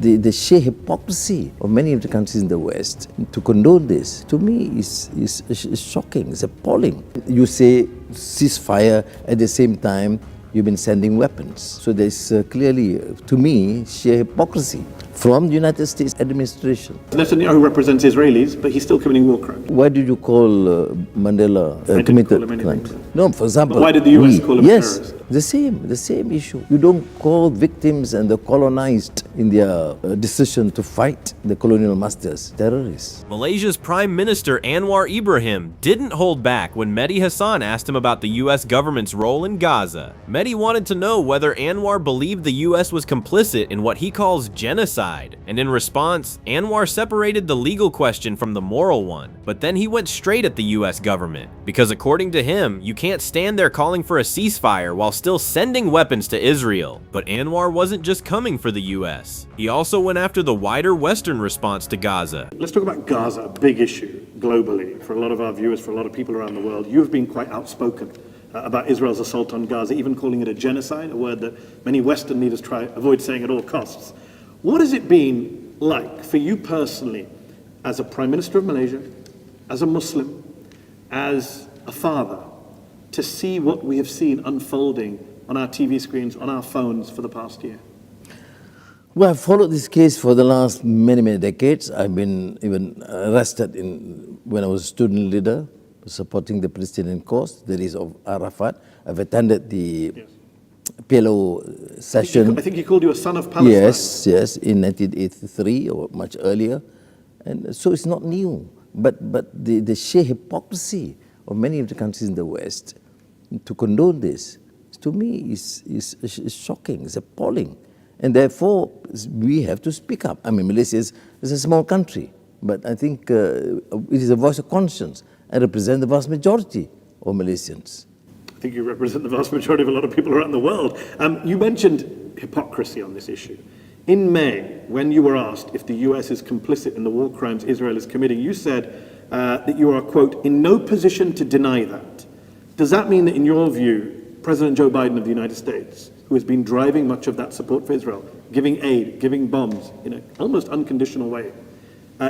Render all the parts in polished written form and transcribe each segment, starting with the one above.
the sheer hypocrisy of many of the countries in the West to condone this, to me, is shocking, it's appalling. You say ceasefire, at the same time, you've been sending weapons. So there's clearly, to me, sheer hypocrisy from the United States administration. Netanyahu represents Israelis, but he's still committing war crimes. Why did you call Mandela committed crimes? No, for example, but why did the US call him terrorist? The same issue. You don't call victims and the colonized in their decision to fight the colonial masters terrorists. Malaysia's Prime Minister Anwar Ibrahim didn't hold back when Mehdi Hassan asked him about the US government's role in Gaza. Mehdi wanted to know whether Anwar believed the US was complicit in what he calls genocide, and in response, Anwar separated the legal question from the moral one, but then he went straight at the US government, because according to him, you can't stand there calling for a ceasefire while still sending weapons to Israel. But Anwar wasn't just coming for the US. He also went after the wider Western response to Gaza. Let's talk about Gaza, a big issue globally for a lot of our viewers, for a lot of people around the world. You've been quite outspoken about Israel's assault on Gaza, even calling it a genocide, a word that many Western leaders avoid saying at all costs. What has it been like for you personally, as a Prime Minister of Malaysia, as a Muslim, as a father, to see what we have seen unfolding on our TV screens, on our phones for the past year? Well, I've followed this case for the last many decades. I've been even arrested when I was a student leader, supporting the Palestinian cause, the release of Arafat. I've attended the PLO session. I think he called you a son of Palestine. Yes, in 1983 or much earlier. And so it's not new. But the sheer hypocrisy of many of the countries in the West to condone this, to me, is shocking, it's appalling. And therefore, we have to speak up. I mean, Malaysia is a small country, but I think it is a voice of conscience. I represent the vast majority of Malaysians. I think you represent the vast majority of a lot of people around the world. You mentioned hypocrisy on this issue. In May, when you were asked if the US is complicit in the war crimes Israel is committing, you said that you are, quote, in no position to deny that. Does that mean that, in your view, President Joe Biden of the United States, who has been driving much of that support for Israel, giving aid, giving bombs in an almost unconditional way,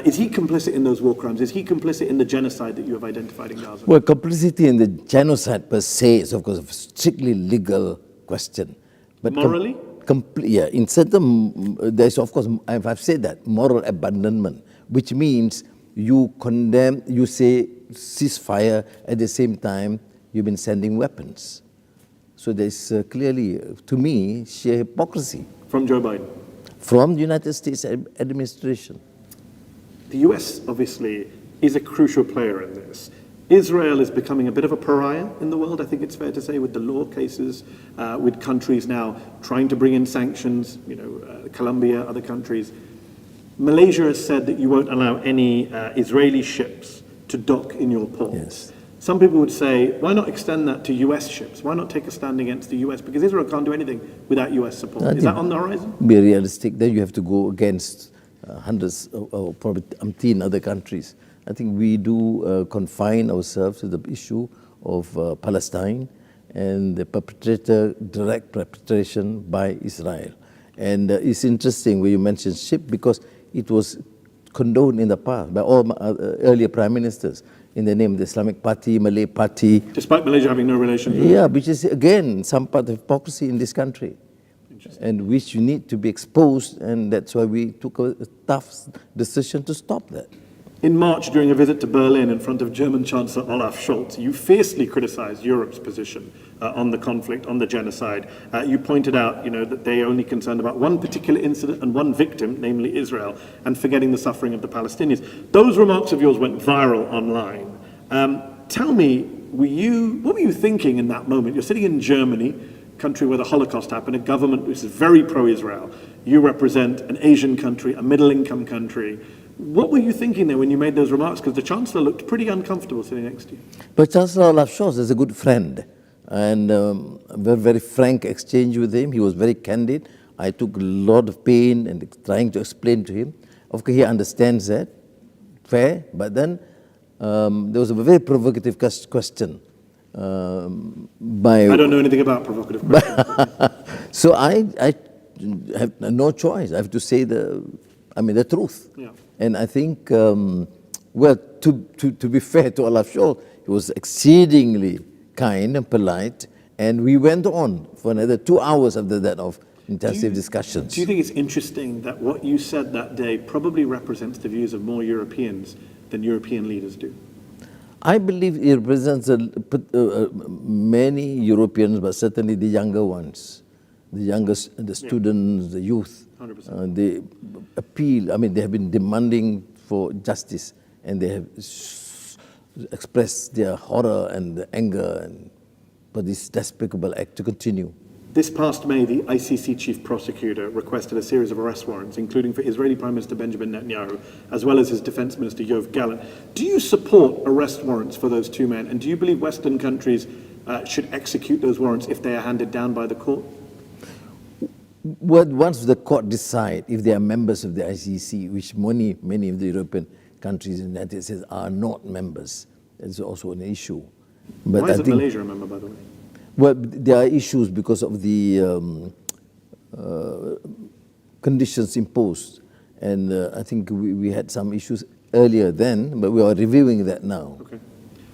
is he complicit in those war crimes? Is he complicit in the genocide that you have identified in Gaza? Well, complicity in the genocide per se is, of course, a strictly legal question. But morally? Yeah, in certain, there's, of course, I've said that, moral abandonment, which means you condemn, you say ceasefire, at the same time, you've been sending weapons. So there's clearly, to me, sheer hypocrisy. From Joe Biden? From the United States administration. The US, obviously, is a crucial player in this. Israel is becoming a bit of a pariah in the world, I think it's fair to say, with the law cases, with countries now trying to bring in sanctions, Colombia, other countries. Malaysia has said that you won't allow any Israeli ships to dock in your ports. Yes. Some people would say, why not extend that to US ships? Why not take a stand against the US? Because Israel can't do anything without US support. Is that on the horizon? Be realistic, then you have to go against hundreds or probably umpteen other countries. I think we do confine ourselves to the issue of Palestine and the direct perpetration by Israel. And it's interesting when you mention ship, because it was condoned in the past by all earlier prime ministers in the name of the Islamic Party, Malay Party. Despite Malaysia having no relation to it? Yeah, which is, again, some part of hypocrisy in this country, and which you need to be exposed, and that's why we took a tough decision to stop that. In March, during a visit to Berlin in front of German Chancellor Olaf Scholz, you fiercely criticized Europe's position on the conflict, on the genocide. You pointed out, that they only concerned about one particular incident and one victim, namely Israel, and forgetting the suffering of the Palestinians. Those remarks of yours went viral online. Tell me, what were you thinking in that moment? You're sitting in Germany, country where the Holocaust happened, a government which is very pro-Israel. You represent an Asian country, a middle-income country. What were you thinking there when you made those remarks? Because the Chancellor looked pretty uncomfortable sitting next to you. But Chancellor Olaf Scholz is a good friend, and a very frank exchange with him. He was very candid. I took a lot of pain in trying to explain to him. Of course, he understands that, fair, but then there was a very provocative question. I don't know anything about provocative questions. So I have no choice. I have to say the truth. Yeah. And I think, well, to be fair to Olaf Scholz, he was exceedingly kind and polite, and we went on for another 2 hours after that of intensive discussions. Do you think it's interesting that what you said that day probably represents the views of more Europeans than European leaders do? I believe it represents many Europeans, but certainly the younger ones, the students, the youth. 100%. They appeal. They have been demanding for justice, and they have expressed their horror and anger for this despicable act to continue. This past May, the ICC chief prosecutor requested a series of arrest warrants, including for Israeli Prime Minister Benjamin Netanyahu, as well as his defense minister Yoav Gallant. Do you support arrest warrants for those two men? And do you believe Western countries should execute those warrants if they are handed down by the court? Well, once the court decide if they are members of the ICC, which many of the European countries in the United States are not members, it's also an issue. But Why isn't Malaysia a member, by the way? Well, there are issues because of the conditions imposed, and I think we had some issues earlier then, but we are reviewing that now. Okay.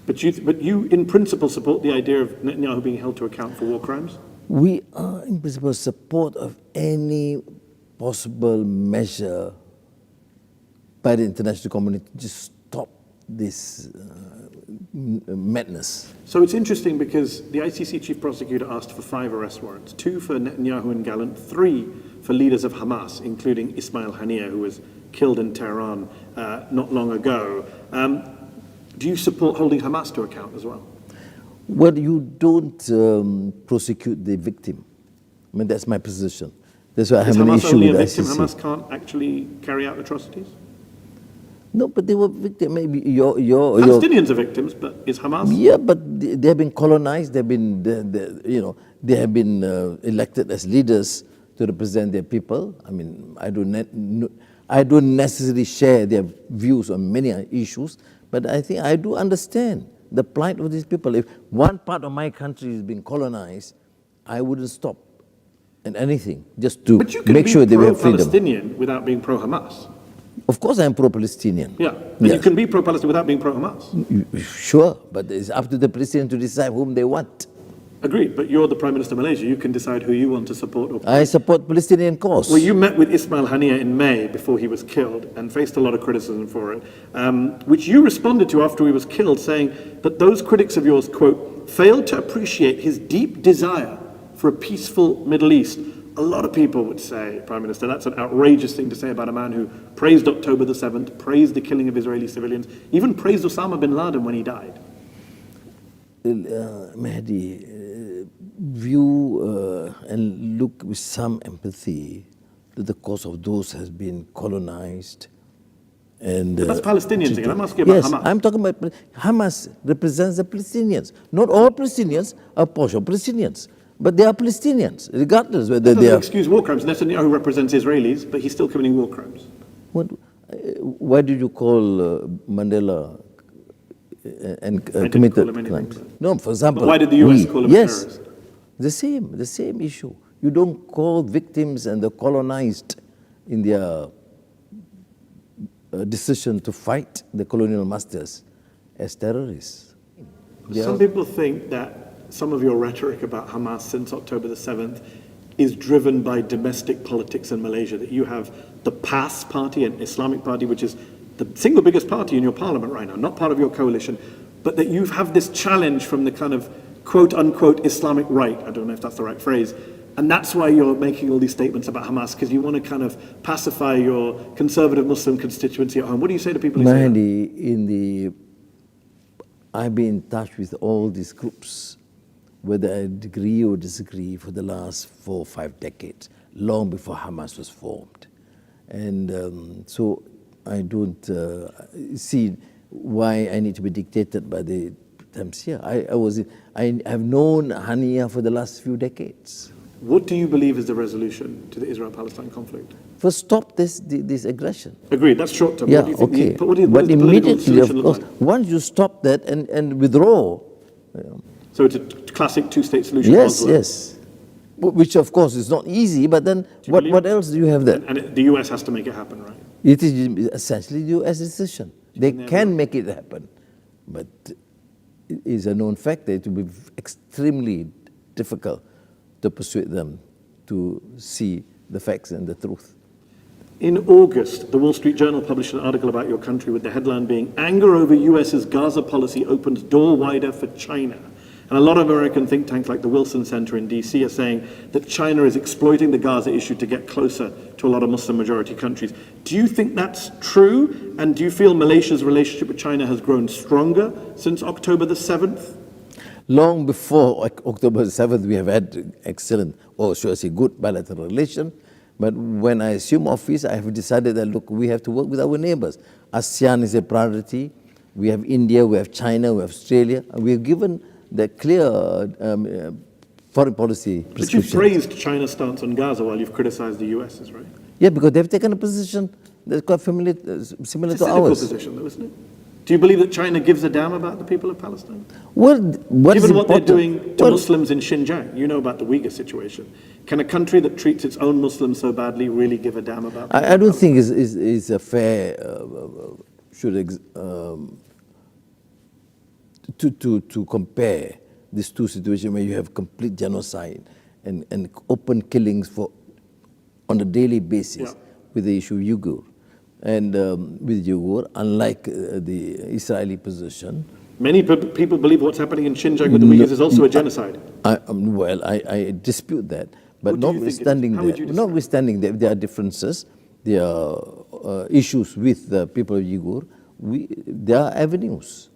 But you, in principle, support the idea of Netanyahu being held to account for war crimes? We are, in principle, support of any possible measure by the international community to stop this madness. So it's interesting because the ICC chief prosecutor asked for 5 arrest warrants, 2 for Netanyahu and Gallant, 3 for leaders of Hamas, including Ismail Haniyeh, who was killed in Tehran not long ago. Do you support holding Hamas to account as well? Well, you don't prosecute the victim. That's my position. That's why I have an issue with the ICC. Hamas can't actually carry out atrocities? No, but they were victims. Maybe Palestinians are victims, but is Hamas? Yeah, but they have been colonized. They have been elected as leaders to represent their people. I don't necessarily share their views on many issues, but I think I do understand the plight of these people. If one part of my country is being colonized, I wouldn't stop at anything just to make sure they have freedom. But you can be pro-Palestinian without being pro-Hamas. Of course, I am pro-Palestinian. Yeah, but you can be pro-Palestinian without being pro-Hamas. Sure, but it's up to the Palestinians to decide whom they want. Agreed, but you're the Prime Minister of Malaysia. You can decide who you want to support. I support Palestinian cause. Well, you met with Ismail Haniyeh in May before he was killed and faced a lot of criticism for it, which you responded to after he was killed, saying that those critics of yours, quote, failed to appreciate his deep desire for a peaceful Middle East. A lot of people would say, Prime Minister, that's an outrageous thing to say about a man who praised October the 7th, praised the killing of Israeli civilians, even praised Osama bin Laden when he died. Mehdi, view and look with some empathy to the cause of those who have been colonized. And that's Palestinians again. I'm asking about Hamas. Yes, I'm talking about Hamas represents the Palestinians. Not all Palestinians are partial Palestinians. But they are Palestinians, regardless whether they are... excuse war crimes. Netanyahu represents Israelis, but he's still committing war crimes. Why did you call Mandela and committed crimes? No, for example... But why did the US call him a terrorist? The same issue. You don't call victims and the colonized in their decision to fight the colonial masters as terrorists. Some people think that some of your rhetoric about Hamas since October the 7th is driven by domestic politics in Malaysia, that you have the PAS party, an Islamic party, which is the single biggest party in your parliament right now, not part of your coalition, but that you have this challenge from the kind of quote-unquote Islamic right, I don't know if that's the right phrase, and that's why you're making all these statements about Hamas, because you want to kind of pacify your conservative Muslim constituency at home. What do you say to people who say that? I've been in touch with all these groups, whether I agree or disagree, for the last 4 or 5 decades, long before Hamas was formed. And so I don't see why I need to be dictated by the times here. I have known Haniyeh for the last few decades. What do you believe is the resolution to the Israel-Palestine conflict? First, stop this aggression. Agreed, that's short term. Yeah, okay. But immediately, of course, once you stop that and withdraw... So it's a classic two-state solution. Yes, yes. which of course is not easy, but then what else do you have there? And the US has to make it happen, right? It is essentially the US decision. They can make it happen, but it is a known fact that it will be extremely difficult to persuade them to see the facts and the truth. In August, the Wall Street Journal published an article about your country with the headline being, "Anger over US's Gaza policy opens door wider for China." And a lot of American think tanks like the Wilson Center in DC are saying that China is exploiting the Gaza issue to get closer to a lot of Muslim majority countries. Do you think that's true? And do you feel Malaysia's relationship with China has grown stronger since October the 7th? Long before October 7th, we have had excellent, or should I say good bilateral relations. But when I assume office, I have decided that, look, we have to work with our neighbors. ASEAN is a priority. We have India, we have China, we have Australia. And we have given the clear foreign policy But prescription. you've praised China's stance on Gaza while you've criticized the US's, right? Yeah, because they've taken a position that's quite similar It's to a cynical ours. position, though, isn't it? Do you believe that China gives a damn about the people of Palestine? What is Given what they're important- doing to well, Muslims in Xinjiang, you know about the Uyghur situation. Can a country that treats its own Muslims so badly really give a damn about I don't think it's a fair to compare these two situations where you have complete genocide and open killings on a daily basis with the issue of Uyghur. And with Uyghur, unlike the Israeli position, Many people believe what's happening in Xinjiang with the Uyghurs is also a genocide. I dispute that. But What do you think it is? How would you describe it? notwithstanding that there are differences, there are issues with the people of Uyghur, there are avenues.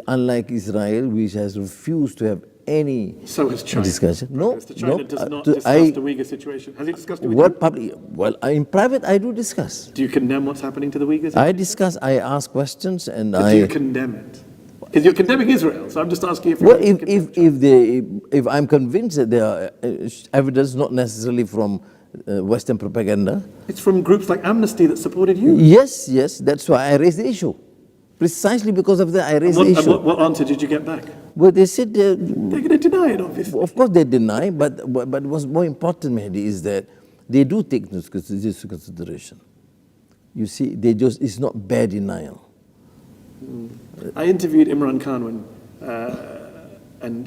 Unlike Israel, which has refused to have any So has China. discussion. No, Mr. China no, does not to- discuss the Uyghur situation. Has he discussed it with what you? public? Well, in private, I do discuss. Do you condemn what's happening to the Uyghurs? I discuss. I ask questions, and But do you condemn it? Because you're condemning Israel, so I'm just asking if Well, you if I'm convinced that there are evidence, not necessarily from Western propaganda. It's from groups like Amnesty that supported you. Yes, that's why I raised the issue. Precisely because of that, I raised the And issue. what answer did you get back? Well, they said, They're going to deny it, obviously. of course they deny, but what's more important, Mehdi, is that they do take this into consideration. You see, it's not bare denial. I interviewed Imran Khan when, and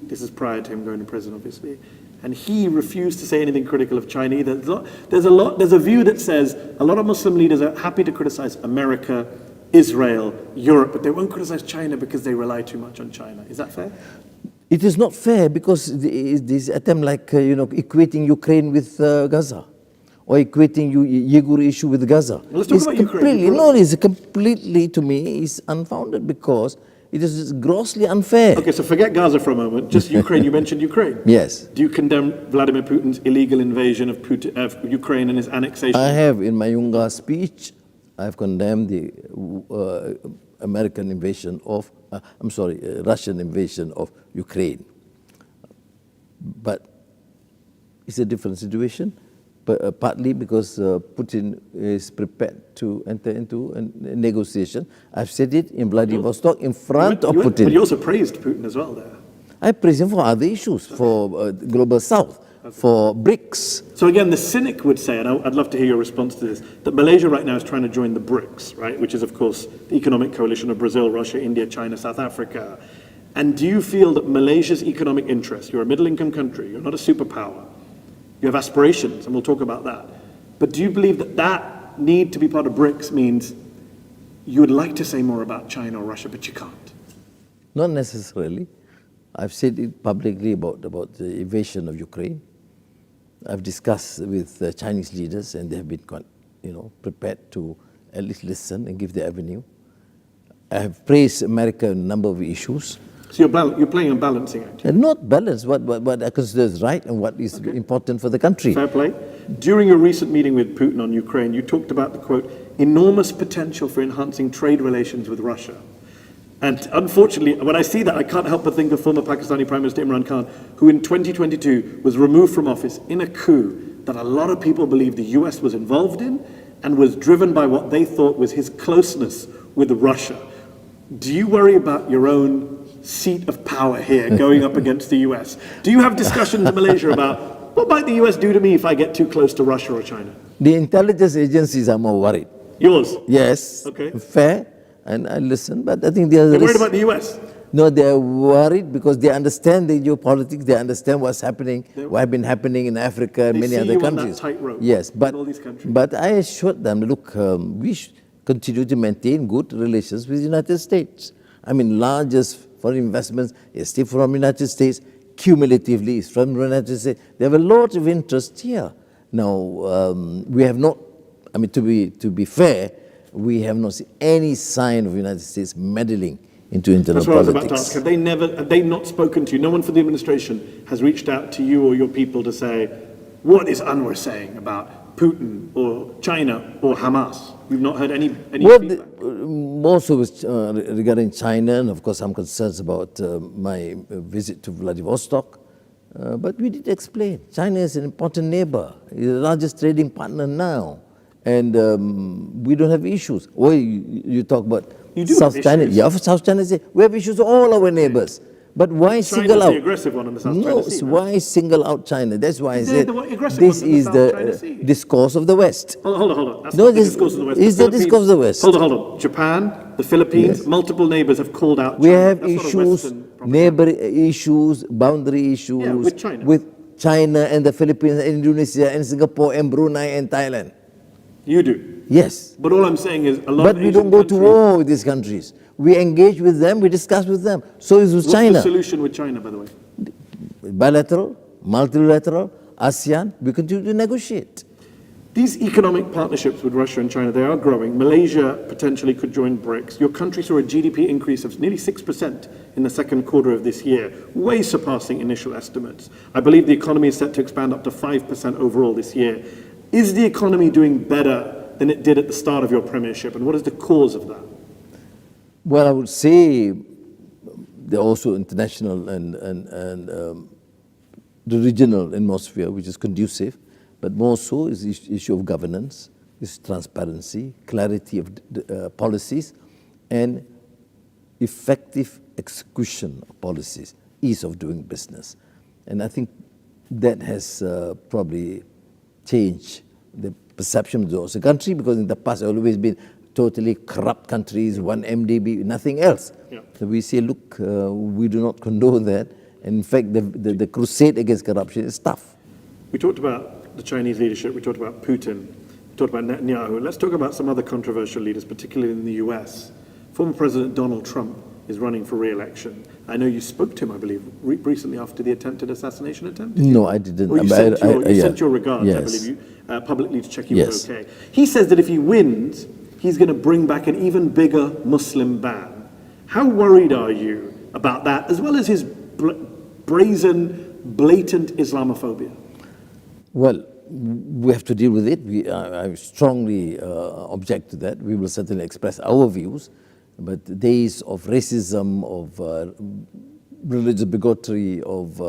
this is prior to him going to prison, obviously, and he refused to say anything critical of China either. There's a view that says a lot of Muslim leaders are happy to criticize America, Israel, Europe, but they won't criticize China because they rely too much on China. Is that fair? It is not fair because this attempt like, equating Ukraine with Gaza or equating Uyghur issue with Gaza. Let's talk about Ukraine. It's completely, to me, is unfounded because it is just grossly unfair. Okay, so forget Gaza for a moment. Just Ukraine. You mentioned Ukraine. Yes. Do you condemn Vladimir Putin's illegal invasion of Ukraine and his annexation? I have, in my Yunga speech, I have condemned the Russian invasion of Ukraine. But it's a different situation, but partly because Putin is prepared to enter into a negotiation. I've said it in Vladivostok in front of Putin. But you also praised Putin as well there. I praise him for other issues, for Global South, for BRICS. So again, the cynic would say, and I'd love to hear your response to this, that Malaysia right now is trying to join the BRICS, right? Which is, of course, the economic coalition of Brazil, Russia, India, China, South Africa. And do you feel that Malaysia's economic interests, you're a middle-income country, you're not a superpower, you have aspirations, and we'll talk about that. But do you believe that that need to be part of BRICS means you would like to say more about China or Russia, but you can't? Not necessarily. I've said it publicly about the invasion of Ukraine. I've discussed with Chinese leaders, and they have been quite, prepared to at least listen and give the avenue. I have praised America on a number of issues. So you're playing a balancing act. And not balance what I consider is right and what is important for the country. Fair play. During your recent meeting with Putin on Ukraine, you talked about the, quote, enormous potential for enhancing trade relations with Russia. And unfortunately, when I see that, I can't help but think of former Pakistani Prime Minister Imran Khan, who in 2022 was removed from office in a coup that a lot of people believe the US was involved in and was driven by what they thought was his closeness with Russia. Do you worry about your own seat of power here going up against the US. Do you have discussions in Malaysia about what might the US do to me if I get too close to Russia or China? The intelligence agencies are more worried. Yours? Yes, Okay. fair, and I listen, but I think the other They're worried about the US? No, they're worried because they understand the geopolitics, they understand what's happening, what has been happening in Africa and many other countries. They see you on that tightrope yes, but, in all these countries. but I assured them, look, we continue to maintain good relations with the United States. I mean, largest foreign investments is still from the United States, cumulatively is from the United States. They have a lot of interest here. Now, we have not, I mean, to be fair, we have not seen any sign of the United States meddling into internal That's what politics. I was about to ask. Have they not spoken to you? No one from the administration has reached out to you or your people to say, what is Anwar saying about Putin or China or Hamas? We've not heard any Well, feedback. more so regarding China, and of course some concerns about my visit to Vladivostok. But we did explain, China is an important neighbor, it's the largest trading partner now, and we don't have issues. Well, you talk about You do South have China. issues. Yeah, South China, we have issues with all our neighbors. But why China's single out? the aggressive one in the South No, China Sea, right? why single out China? That's why I They're said the aggressive this ones in the is South China the Sea. discourse of the West. Hold on. That's No, not the this discourse of the West. is the discourse of the West. Hold on. Japan, the Philippines, Yes. multiple neighbors have called out China. We have That's not a issues, Western propaganda. neighbor issues, boundary issues Yeah, with China. with China and the Philippines and Indonesia and Singapore and Brunei and Thailand. You do. Yes. But all I'm saying is a lot But of we Asian don't go to countries- war with these countries. We engage with them, we discuss with them. So is with What's China. the solution with China, by the way? Bilateral, multilateral, ASEAN, we continue to negotiate. These economic partnerships with Russia and China, they are growing. Malaysia potentially could join BRICS. Your country saw a GDP increase of nearly 6% in the second quarter of this year, way surpassing initial estimates. I believe the economy is set to expand up to 5% overall this year. Is the economy doing better than it did at the start of your premiership, and what is the cause of that? Well, I would say there are also international and the regional atmosphere, which is conducive, but more so is the issue of governance, is transparency, clarity of policies, and effective execution of policies, ease of doing business. And I think that has probably changed the perception of the country, because in the past it's always been totally corrupt countries, one MDB, nothing else. Yeah. So we say, look, we do not condone that. And in fact, the crusade against corruption is tough. We talked about the Chinese leadership, we talked about Putin, we talked about Netanyahu. Let's talk about some other controversial leaders, particularly in the US. Former President Donald Trump is running for re-election. I know you spoke to him, I believe, recently after the attempted assassination attempt. No, I didn't. Or you sent your regards, yes. I believe you, publicly to check he Yes. was okay. He says that if he wins, he's going to bring back an even bigger Muslim ban. How worried are you about that, as well as his brazen, blatant Islamophobia? Well, we have to deal with it. I strongly object to that. We will certainly express our views, but the days of racism, of religious bigotry, of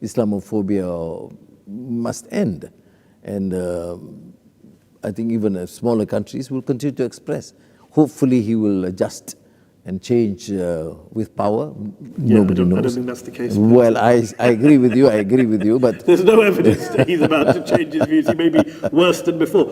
Islamophobia must end. And I think even smaller countries will continue to express. Hopefully he will adjust and change with power. Nobody knows. I don't think that's the case. Well, I agree with you, but There's no evidence that he's about to change his views. He may be worse than before.